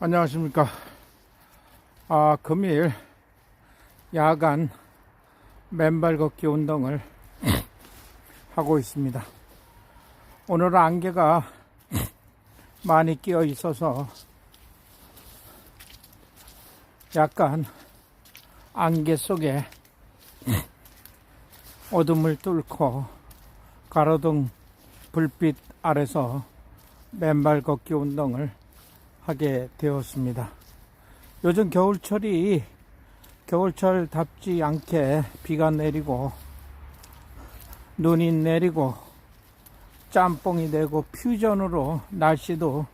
안녕하십니까. 금일 야간 맨발 걷기 운동을 하고 있습니다. 오늘은 안개가 많이 끼어 있어서 약간 안개 속에 어둠을 뚫고 가로등 불빛 아래서 맨발 걷기 운동을 하게 되었습니다. 요즘 겨울철답지 않게 비가 내리고 눈이 내리고 짬뽕이 되고 퓨전으로 날씨도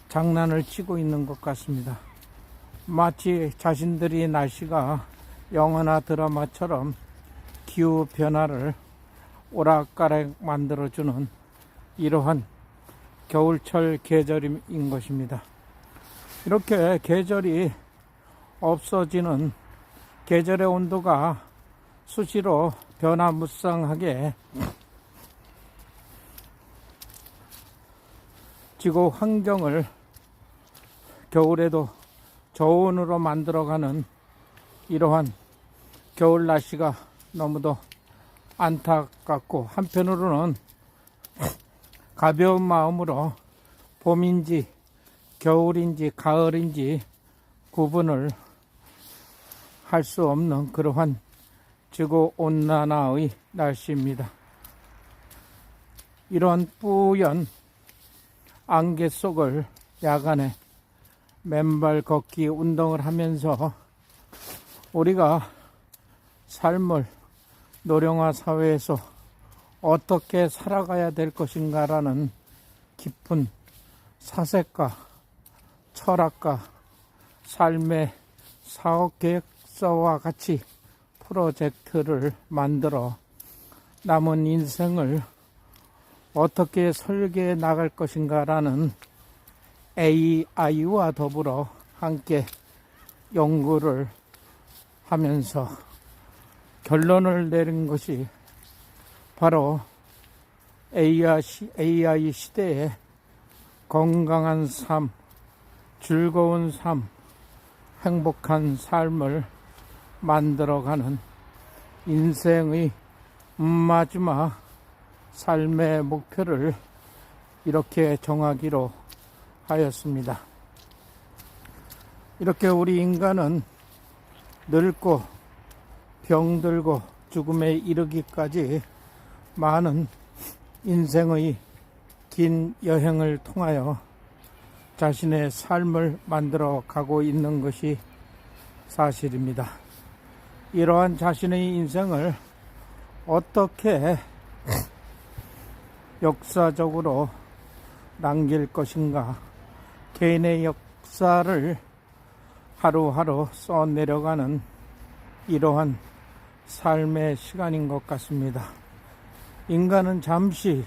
장난을 치고 있는 것 같습니다. 마치 자신들이 날씨가 영화나 드라마처럼 기후 변화를 오락가락 만들어주는 이러한 겨울철 계절인 것입니다. 이렇게 계절이 없어지는 계절의 온도가 수시로 변화무쌍하게 지구 환경을 겨울에도 저온으로 만들어가는 이러한 겨울 날씨가 너무도 안타깝고, 한편으로는 가벼운 마음으로 봄인지 겨울인지 가을인지 구분을 할 수 없는 그러한 지구온난화의 날씨입니다. 이런 뿌연 안개 속을 야간에 맨발 걷기 운동을 하면서 우리가 삶을 노령화 사회에서 어떻게 살아가야 될 것인가 라는 깊은 사색과 철학과 삶의 사업계획서와 같이 프로젝트를 만들어 남은 인생을 어떻게 설계해 나갈 것인가 라는 AI와 더불어 함께 연구를 하면서 결론을 내린 것이 바로 AI 시대에 건강한 삶, 즐거운 삶, 행복한 삶을 만들어가는 인생의 마지막 삶의 목표를 이렇게 정하기로 하였습니다. 이렇게 우리 인간은 늙고 병들고 죽음에 이르기까지 많은 인생의 긴 여행을 통하여 자신의 삶을 만들어 가고 있는 것이 사실입니다. 이러한 자신의 인생을 어떻게 역사적으로 남길 것인가, 개인의 역사를 하루하루 써내려가는 이러한 삶의 시간인 것 같습니다. 인간은 잠시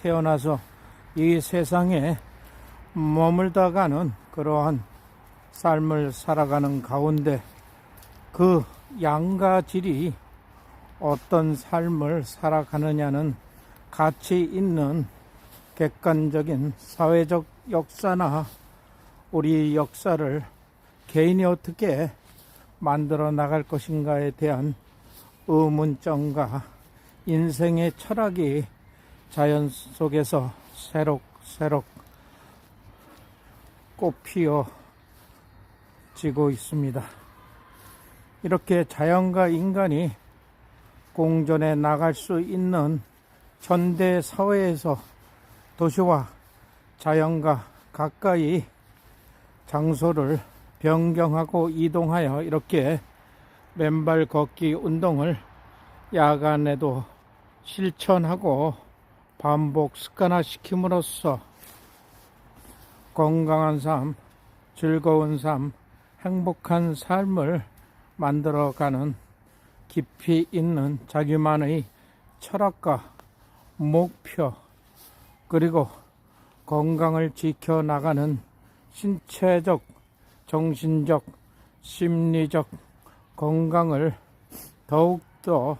태어나서 이 세상에 머물다가는 그러한 삶을 살아가는 가운데 그 양과 질이 어떤 삶을 살아가느냐는 가치 있는 객관적인 사회적 역사나 우리 역사를 개인이 어떻게 만들어 나갈 것인가에 대한 의문점과 인생의 철학이 자연 속에서 새록새록 꽃피어지고 있습니다. 이렇게 자연과 인간이 공존해 나갈 수 있는 현대 사회에서 도시와 자연과 가까이 장소를 변경하고 이동하여 이렇게 맨발 걷기 운동을 야간에도 실천하고 반복 습관화시킴으로써 건강한 삶, 즐거운 삶, 행복한 삶을 만들어가는 깊이 있는 자기만의 철학과 목표, 그리고 건강을 지켜나가는 신체적, 정신적, 심리적 건강을 더욱더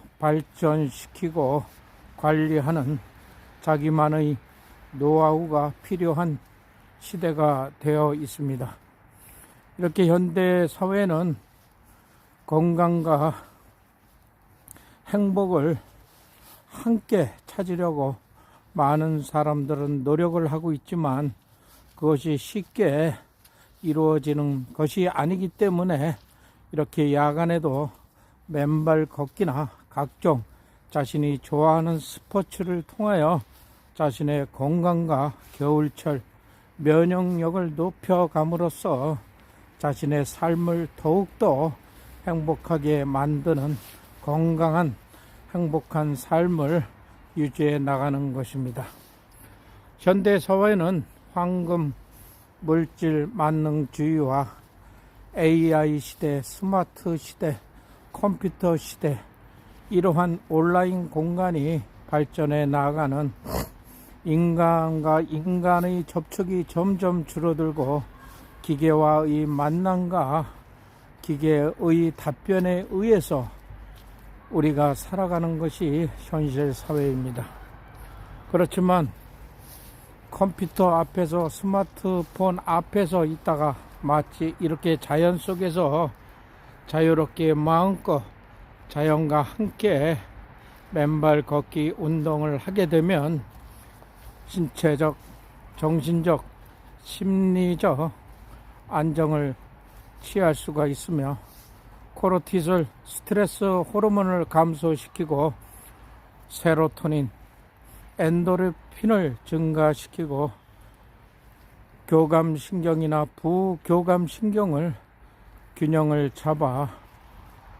시대가 되어 있습니다. 이렇게 현대 사회는 건강과 행복을 함께 찾으려고 많은 사람들은 노력을 하고 있지만 그것이 쉽게 이루어지는 것이 아니기 때문에 이렇게 야간에도 맨발 걷기나 각종 자신이 좋아하는 스포츠를 통하여 자신의 건강과 겨울철 면역력을 높여감으로써 자신의 삶을 더욱더 행복하게 만드는 건강한 행복한 삶을 유지해 나가는 것입니다. 현대 사회는 황금 물질 만능주의와 AI 시대, 스마트 시대, 컴퓨터 시대, 이러한 온라인 공간이 발전해 나가는 인간과 인간의 접촉이 점점 줄어들고 기계와의 만남과 기계의 답변에 의해서 우리가 살아가는 것이 현실 사회입니다. 그렇지만 컴퓨터 앞에서 스마트폰 앞에서 있다가 마치 이렇게 자연 속에서 자유롭게 마음껏 자연과 함께 맨발 걷기 운동을 하게 되면 신체적, 정신적, 심리적 안정을 취할 수가 있으며 코르티솔 스트레스 호르몬을 감소시키고 세로토닌, 엔도르핀을 증가시키고 교감신경이나 부교감신경을 균형을 잡아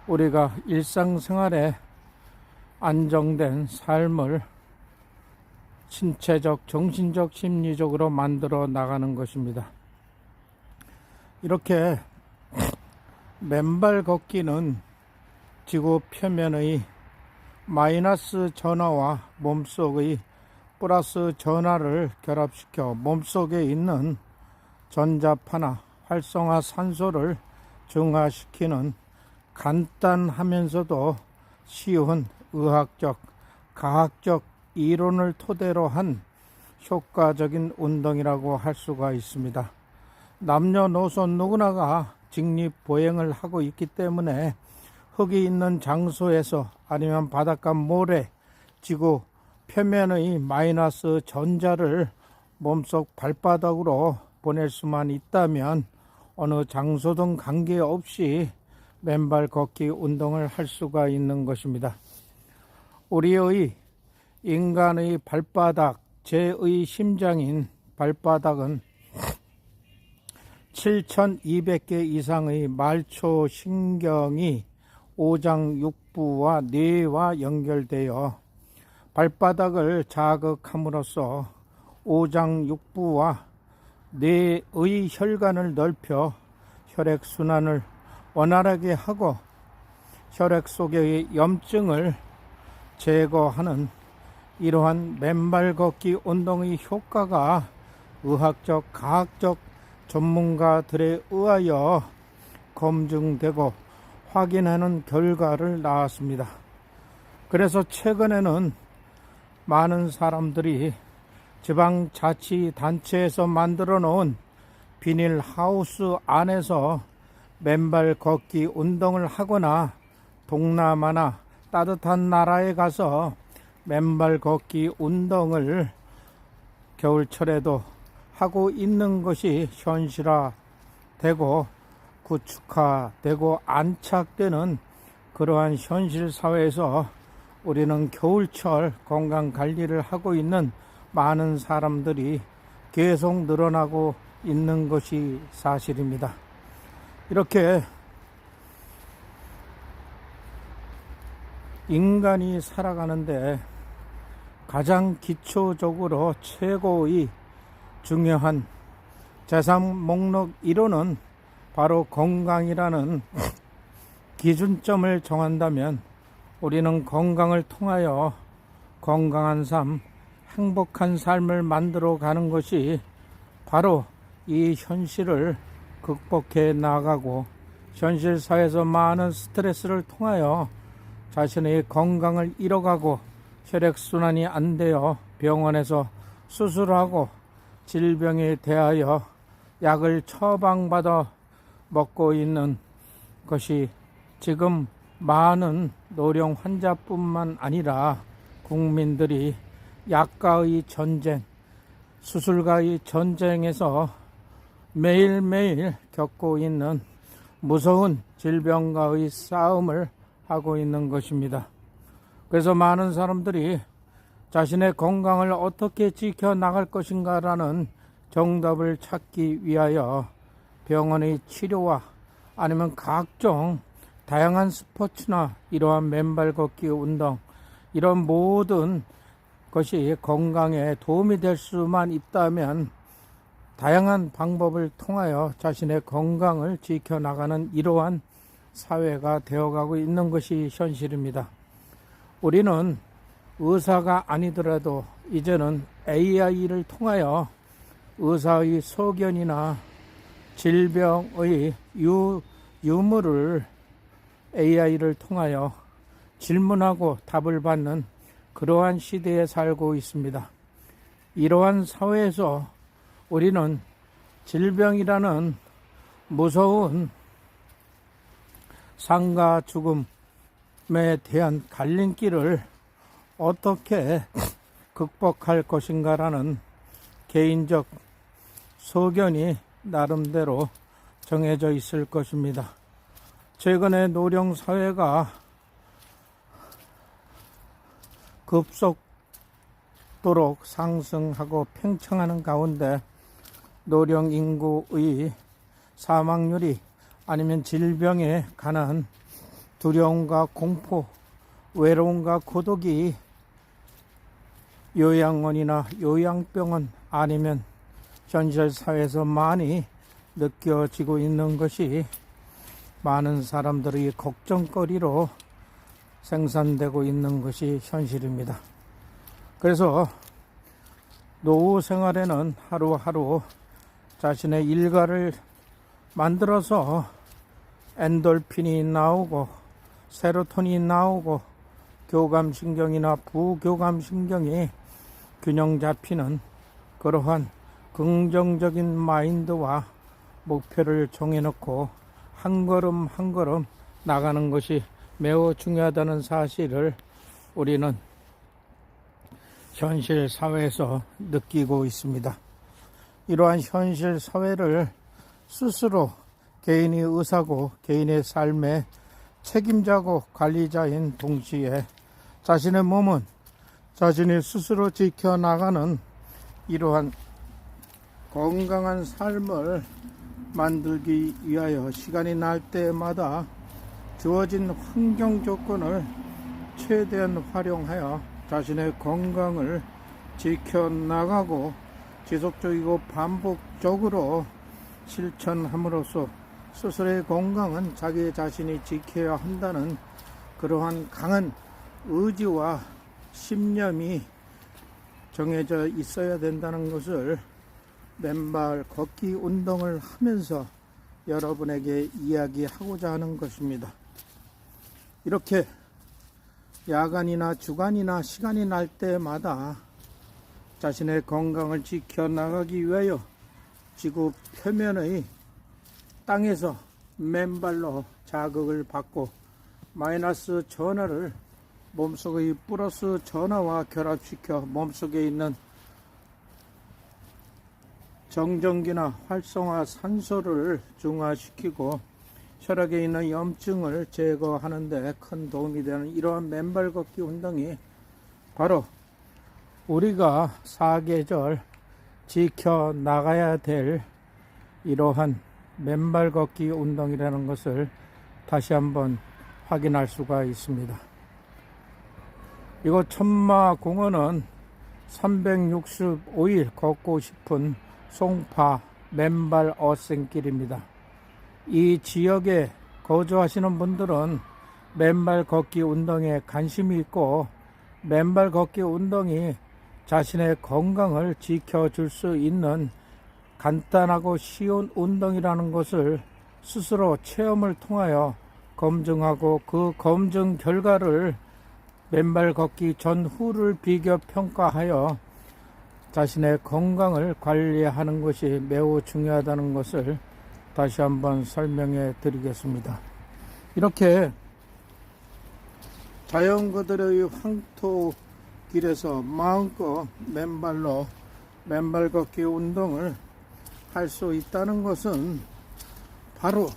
우리가 일상생활에 안정된 삶을 신체적, 정신적, 심리적으로 만들어 나가는 것입니다. 이렇게 맨발 걷기는 지구 표면의 마이너스 전하와 몸속의 플러스 전하를 결합시켜 몸속에 있는 전자파나 활성화 산소를 증화시키는 간단하면서도 쉬운 의학적, 과학적 이론을 토대로 한 효과적인 운동이라고 할 수가 있습니다. 남녀노소 누구나가 직립보행을 하고 있기 때문에 흙이 있는 장소에서 아니면 바닷가 모래, 지구 표면의 마이너스 전자를 몸속 발바닥으로 보낼 수만 있다면 어느 장소든 관계없이 맨발 걷기 운동을 할 수가 있는 것입니다. 우리의 인간의 발바닥, 제의 심장인 발바닥은 7,200개 이상의 말초 신경이 오장육부와 뇌와 연결되어 발바닥을 자극함으로써 오장육부와 뇌의 혈관을 넓혀 혈액순환을 원활하게 하고 혈액 속의 염증을 제거하는 이러한 맨발 걷기 운동의 효과가 의학적, 과학적 전문가들에 의하여 검증되고 확인하는 결과를 낳았습니다. 그래서 최근에는 많은 사람들이 지방자치단체에서 만들어 놓은 비닐하우스 안에서 맨발 걷기 운동을 하거나 동남아나 따뜻한 나라에 가서 맨발 걷기 운동을 겨울철에도 하고 있는 것이 현실화되고 구축화되고 안착되는 그러한 현실 사회에서 우리는 겨울철 건강 관리를 하고 있는 많은 사람들이 계속 늘어나고 있는 것이 사실입니다. 이렇게 인간이 살아가는데 가장 기초적으로 최고의 중요한 재산 목록 1호는 바로 건강이라는 기준점을 정한다면 우리는 건강을 통하여 건강한 삶, 행복한 삶을 만들어 가는 것이 바로 이 현실을 극복해 나가고 현실 사회에서 많은 스트레스를 통하여 자신의 건강을 잃어가고 혈액순환이 안 되어 병원에서 수술하고 질병에 대하여 약을 처방받아 먹고 있는 것이 지금 많은 노령 환자뿐만 아니라 국민들이 약과의 전쟁, 수술과의 전쟁에서 매일매일 겪고 있는 무서운 질병과의 싸움을 하고 있는 것입니다. 그래서 많은 사람들이 자신의 건강을 어떻게 지켜나갈 것인가라는 정답을 찾기 위하여 병원의 치료와 아니면 각종 다양한 스포츠나 이러한 맨발 걷기 운동, 이런 모든 것이 건강에 도움이 될 수만 있다면 다양한 방법을 통하여 자신의 건강을 지켜나가는 이러한 사회가 되어가고 있는 것이 현실입니다. 우리는 의사가 아니더라도 이제는 AI를 통하여 의사의 소견이나 질병의 유무를 AI를 통하여 질문하고 답을 받는 그러한 시대에 살고 있습니다. 이러한 사회에서 우리는 질병이라는 무서운 삶과 죽음에 대한 갈림길을 어떻게 극복할 것인가라는 개인적 소견이 나름대로 정해져 있을 것입니다. 최근에 노령사회가 급속도로 상승하고 팽창하는 가운데 노령 인구의 사망률이 아니면 질병에 관한 두려움과 공포, 외로움과 고독이 요양원이나 요양병원 아니면 현실 사회에서 많이 느껴지고 있는 것이 많은 사람들의 걱정거리로 생산되고 있는 것이 현실입니다. 그래서 노후 생활에는 하루하루 자신의 일과를 만들어서 엔돌핀이 나오고 세로토닌이 나오고 교감신경이나 부교감신경이 균형 잡히는 그러한 긍정적인 마인드와 목표를 정해놓고 한 걸음 한 걸음 나가는 것이 매우 중요하다는 사실을 우리는 현실 사회에서 느끼고 있습니다. 이러한 현실 사회를 스스로 개인이 의사고 개인의 삶의 책임자고 관리자인 동시에 자신의 몸은 자신이 스스로 지켜나가는 이러한 건강한 삶을 만들기 위하여 시간이 날 때마다 주어진 환경 조건을 최대한 활용하여 자신의 건강을 지켜나가고 지속적이고 반복적으로 실천함으로써 스스로의 건강은 자기 자신이 지켜야 한다는 그러한 강한 의지와 신념이 정해져 있어야 된다는 것을 맨발 걷기 운동을 하면서 여러분에게 이야기하고자 하는 것입니다. 이렇게 야간이나 주간이나 시간이 날 때마다 자신의 건강을 지켜나가기 위하여 지구 표면의 땅에서 맨발로 자극을 받고 마이너스 전하를 몸속의 플러스 전하와 결합시켜 몸속에 있는 정전기나 활성화 산소를 중화시키고 혈액에 있는 염증을 제거하는 데 큰 도움이 되는 이러한 맨발 걷기 운동이 바로 우리가 사계절 지켜나가야 될 이러한 맨발 걷기 운동이라는 것을 다시 한번 확인할 수가 있습니다. 이곳 천마공원은 365일 걷고 싶은 송파 맨발 어생길입니다. 이 지역에 거주하시는 분들은 맨발 걷기 운동에 관심이 있고 맨발 걷기 운동이 자신의 건강을 지켜줄 수 있는 간단하고 쉬운 운동이라는 것을 스스로 체험을 통하여 검증하고 그 검증 결과를 맨발 걷기 전후를 비교 평가하여 자신의 건강을 관리하는 것이 매우 중요하다는 것을 다시 한번 설명해 드리겠습니다. 이렇게 자연 그대로의 황토길에서 마음껏 맨발 걷기 운동을 할 수 있다는 것은 바로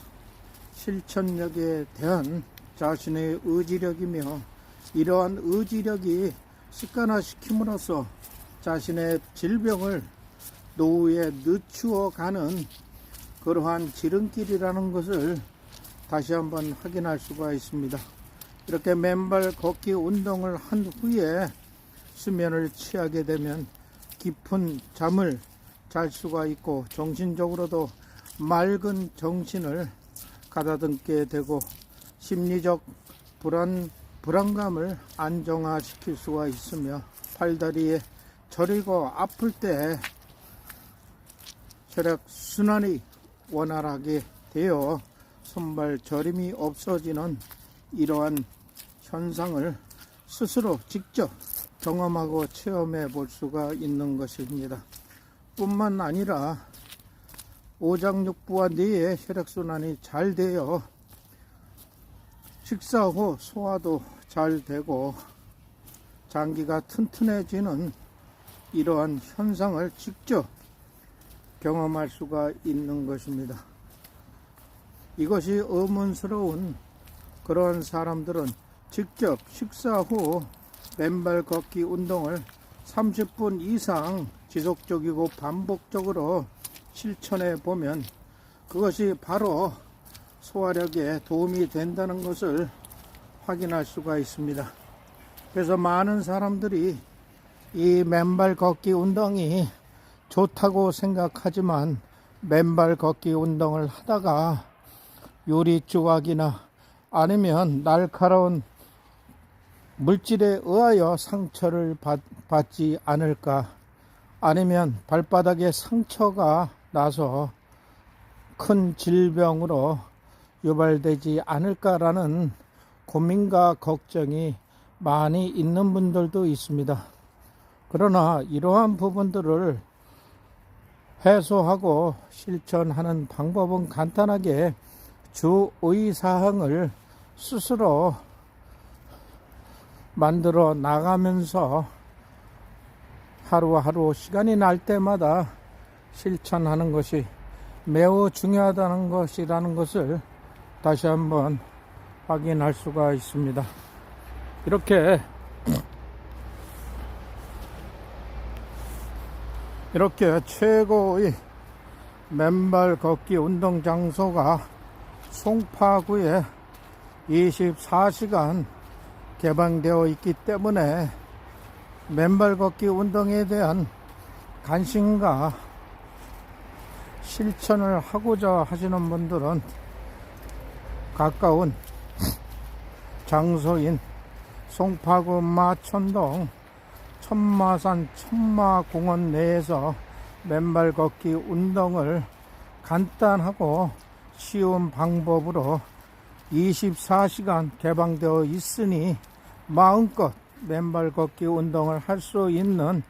실천력에 대한 자신의 의지력이며, 이러한 의지력이 습관화시킴으로써 자신의 질병을 노후에 늦추어 가는 그러한 지름길이라는 것을 다시 한번 확인할 수가 있습니다. 이렇게 맨발 걷기 운동을 한 후에 수면을 취하게 되면 깊은 잠을 잘 수가 있고, 정신적으로도 맑은 정신을 가다듬게 되고, 심리적 불안감을 안정화시킬 수가 있으며, 팔다리에 저리고 아플 때 혈액순환이 원활하게 되어 손발 저림이 없어지는 이러한 현상을 스스로 직접 경험하고 체험해 볼 수가 있는 것입니다. 뿐만 아니라 오장육부와 뇌의 혈액순환이 잘 되어 식사 후 소화도 잘 되고 장기가 튼튼해지는 이러한 현상을 직접 경험할 수가 있는 것입니다. 이것이 의문스러운 그런 사람들은 직접 식사 후 맨발 걷기 운동을 30분 이상 지속적이고 반복적으로 실천해 보면 그것이 바로 소화력에 도움이 된다는 것을 확인할 수가 있습니다. 그래서 많은 사람들이 이 맨발 걷기 운동이 좋다고 생각하지만, 맨발 걷기 운동을 하다가 유리 조각이나 아니면 날카로운 물질에 의하여 상처를 받지 않을까, 아니면 발바닥에 상처가 나서 큰 질병으로 유발되지 않을까라는 고민과 걱정이 많이 있는 분들도 있습니다. 그러나 이러한 부분들을 해소하고 실천하는 방법은 간단하게 주의사항을 스스로 만들어 나가면서 하루하루 시간이 날 때마다 실천하는 것이 매우 중요하다는 것이라는 것을 다시 한번 확인할 수가 있습니다. 이렇게 최고의 맨발 걷기 운동 장소가 송파구에 24시간 개방되어 있기 때문에 맨발 걷기 운동에 대한 관심과 실천을 하고자 하시는 분들은 가까운 장소인 송파구 마천동 천마산 천마공원 내에서 맨발 걷기 운동을 간단하고 쉬운 방법으로 24시간 개방되어 있으니 마음껏 맨발 걷기 운동을 할 수 있는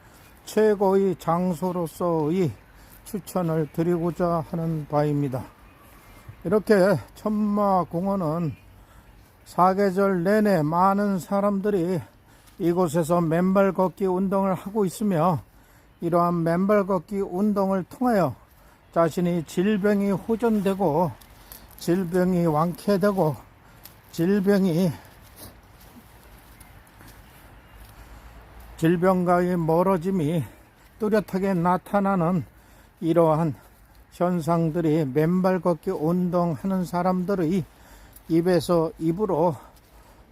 최고의 장소로서의 추천을 드리고자 하는 바입니다. 이렇게 천마공원은 사계절 내내 많은 사람들이 이곳에서 맨발 걷기 운동을 하고 있으며, 이러한 맨발 걷기 운동을 통하여 자신이 질병이 호전되고 질병이 완쾌되고 질병과의 멀어짐이 뚜렷하게 나타나는 이러한 현상들이 맨발 걷기 운동하는 사람들의 입에서 입으로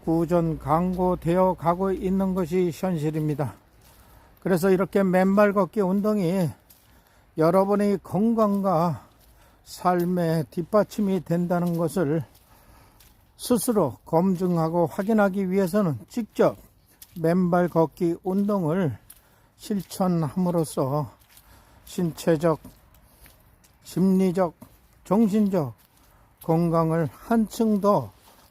구전 광고되어 가고 있는 것이 현실입니다. 그래서 이렇게 맨발 걷기 운동이 여러분의 건강과 삶의 뒷받침이 된다는 것을 스스로 검증하고 확인하기 위해서는 직접 맨발 걷기 운동을 실천함으로써 신체적, 심리적, 정신적 건강을 한층 더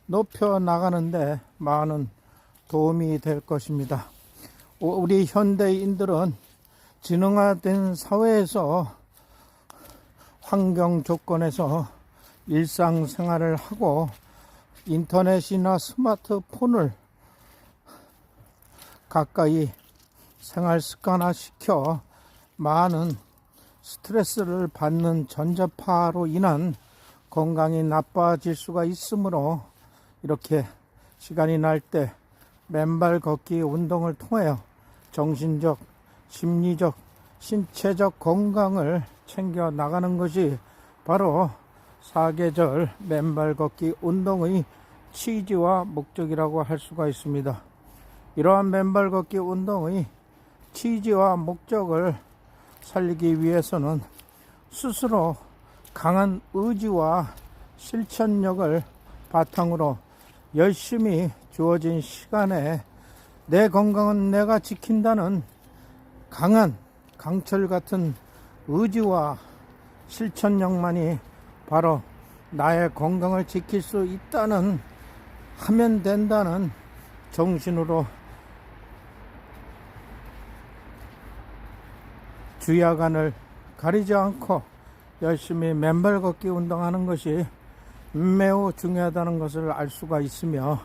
높여 나가는데 많은 도움이 될 것입니다. 우리 현대인들은 지능화된 사회에서 환경 조건에서 일상생활을 하고 인터넷이나 스마트폰을 가까이 생활 습관화 시켜 많은 스트레스를 받는 전자파로 인한 건강이 나빠질 수가 있으므로 이렇게 시간이 날 때 맨발 걷기 운동을 통하여 정신적, 심리적, 신체적 건강을 챙겨 나가는 것이 바로 사계절 맨발 걷기 운동의 취지와 목적이라고 할 수가 있습니다. 이러한 맨발 걷기 운동의 취지와 목적을 살리기 위해서는 스스로 강한 의지와 실천력을 바탕으로 열심히 주어진 시간에 내 건강은 내가 지킨다는 강한 강철 같은 의지와 실천력만이 바로 나의 건강을 지킬 수 있다는, 하면 된다는 정신으로 주야간을 가리지 않고 열심히 맨발 걷기 운동하는 것이 매우 중요하다는 것을 알 수가 있으며,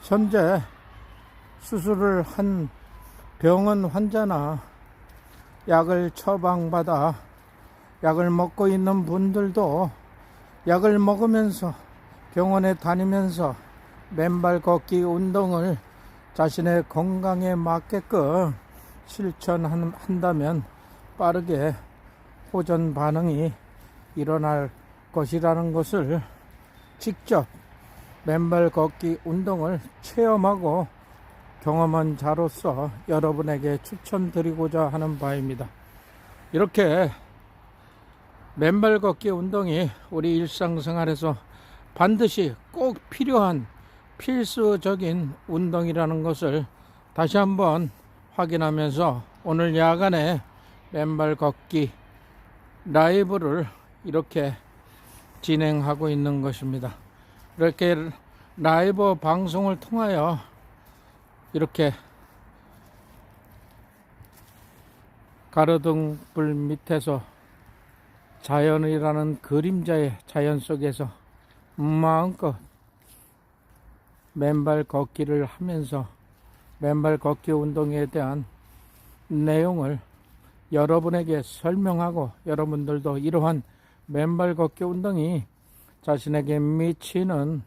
현재 수술을 한 병원 환자나 약을 처방받아 약을 먹고 있는 분들도 약을 먹으면서 병원에 다니면서 맨발 걷기 운동을 자신의 건강에 맞게끔 실천한다면 빠르게 호전 반응이 일어날 것이라는 것을 직접 맨발 걷기 운동을 체험하고 경험한 자로서 여러분에게 추천드리고자 하는 바입니다. 이렇게 맨발 걷기 운동이 우리 일상생활에서 반드시 꼭 필요한 필수적인 운동이라는 것을 다시 한번 확인하면서 오늘 야간에 맨발 걷기 라이브를 이렇게 진행하고 있는 것입니다. 이렇게 라이브 방송을 통하여 이렇게 가로등불 밑에서 자연이라는 그림자의 자연 속에서 마음껏 맨발 걷기를 하면서 맨발 걷기 운동에 대한 내용을 여러분에게 설명하고, 여러분들도 이러한 맨발 걷기 운동이 자신에게 미치는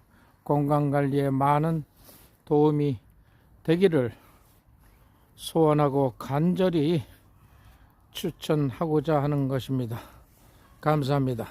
건강관리에 많은 도움이 되기를 소원하고 간절히 추천하고자 하는 것입니다. 감사합니다.